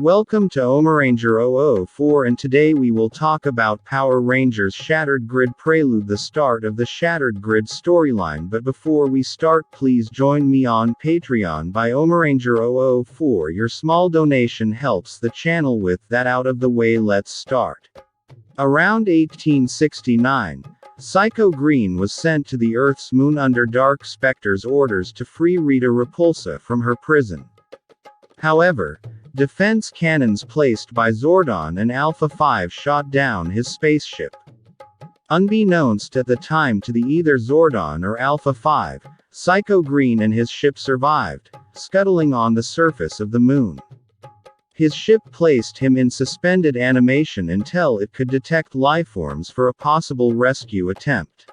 Welcome to Omaranger 004, and today we will talk about Power Rangers Shattered Grid Prelude, the start of the Shattered Grid storyline. But before we start, please join me on Patreon by Omaranger 004. Your small donation helps the channel. With that out of the way, let's start. Around 1869, Psycho Green was sent to the Earth's moon under Dark Spectre's orders to free Rita Repulsa from her prison. However, defense cannons placed by Zordon and Alpha 5 shot down his spaceship. Unbeknownst at the time to either Zordon or Alpha 5, Psycho Green and his ship survived, scuttling on the surface of the moon. His ship placed him in suspended animation until it could detect lifeforms for a possible rescue attempt.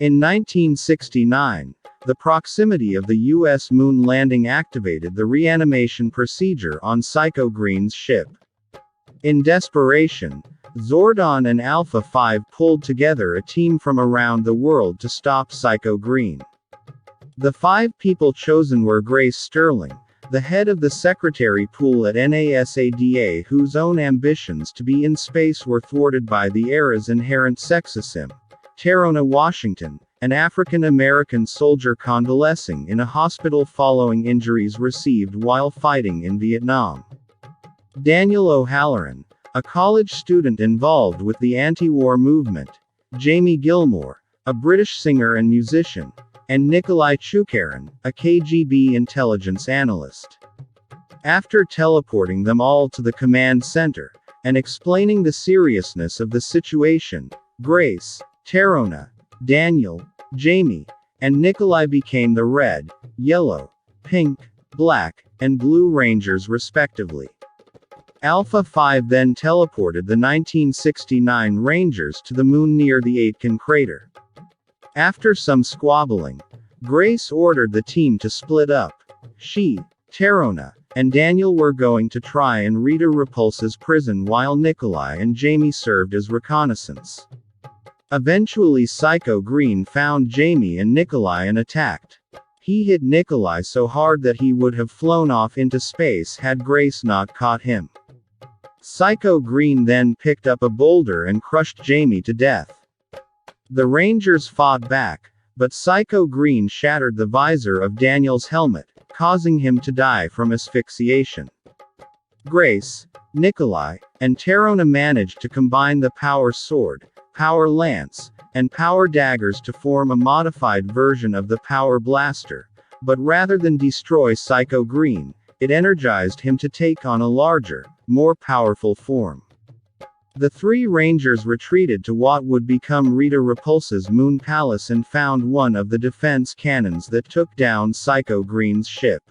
In 1969, the proximity of the U.S. moon landing activated the reanimation procedure on Psycho Green's ship. In desperation, Zordon and Alpha 5 pulled together a team from around the world to stop Psycho Green. The 5 people chosen were Grace Sterling, the head of the secretary pool at NASADA, whose own ambitions to be in space were thwarted by the era's inherent sexism; Tarona Washington, an African-American soldier convalescing in a hospital following injuries received while fighting in Vietnam; Daniel O'Halloran, a college student involved with the anti-war movement; Jamie Gilmore, a British singer and musician; and Nikolai Chukarin, a KGB intelligence analyst. After teleporting them all to the command center, and explaining the seriousness of the situation, Grace, Tarona, Daniel, Jamie, and Nikolai became the red, yellow, pink, black, and blue Rangers respectively. Alpha 5 then teleported the 1969 Rangers to the moon near the Aitken crater. After some squabbling, Grace ordered the team to split up. She, Tarona, and Daniel were going to try and Rita Repulsa's prison, while Nikolai and Jamie served as reconnaissance. Eventually Psycho Green found Jamie and Nikolai and attacked. He hit Nikolai so hard that he would have flown off into space had Grace not caught him. Psycho Green then picked up a boulder and crushed Jamie to death. The Rangers fought back, but Psycho Green shattered the visor of Daniel's helmet, causing him to die from asphyxiation. Grace, Nikolai, and Tarona managed to combine the Power Sword, Power Lance, and Power Daggers to form a modified version of the Power Blaster, but rather than destroy Psycho Green, it energized him to take on a larger, more powerful form. The 3 Rangers retreated to what would become Rita Repulsa's moon palace and found one of the defense cannons that took down Psycho Green's ship.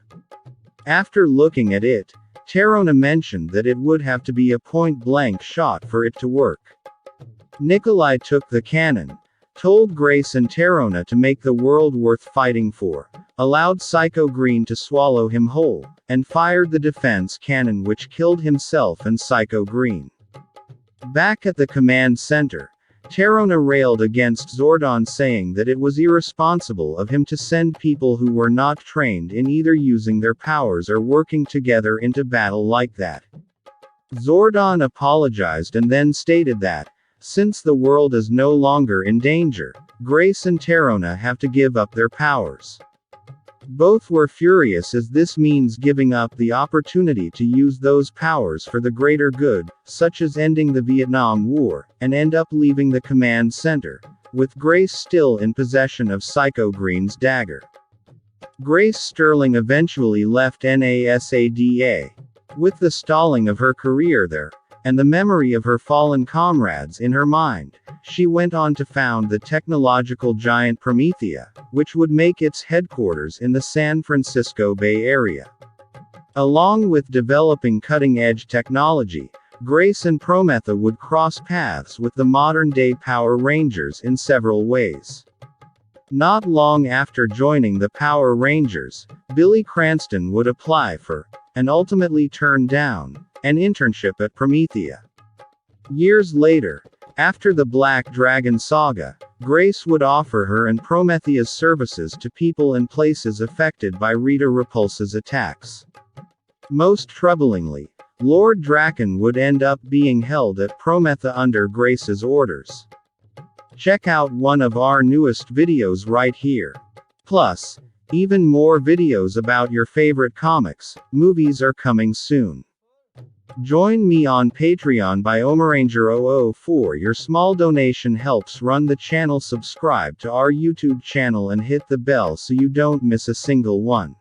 After looking at it, Tarona mentioned that it would have to be a point-blank shot for it to work. Nikolai took the cannon, told Grace and Tarona to make the world worth fighting for, allowed Psycho Green to swallow him whole, and fired the defense cannon, which killed himself and Psycho Green. Back at the command center, Tarona railed against Zordon, saying that it was irresponsible of him to send people who were not trained in either using their powers or working together into battle like that. Zordon apologized and then stated that, since the world is no longer in danger, Grace and Tarona have to give up their powers. Both were furious, as this means giving up the opportunity to use those powers for the greater good, such as ending the Vietnam War, and end up leaving the command center, with Grace still in possession of Psycho Green's dagger. Grace Sterling eventually left NASADA. With the stalling of her career there, and the memory of her fallen comrades in her mind, she went on to found the technological giant Promethea, which would make its headquarters in the San Francisco Bay Area. Along with developing cutting-edge technology, Grace and Promethea would cross paths with the modern-day Power Rangers in several ways. Not long after joining the Power Rangers, Billy Cranston would apply for, and ultimately turn down, an internship at Promethea. Years later, after the Black Dragon saga, Grace would offer her and Promethea's services to people and places affected by Rita Repulsa's attacks. Most troublingly, Lord Draken would end up being held at Prometha under Grace's orders. Check out one of our newest videos right here. Plus, even more videos about your favorite comics, movies are coming soon. Join me on Patreon by Omaranger004. Your small donation helps run the channel. Subscribe to our YouTube channel and hit the bell so you don't miss a single one.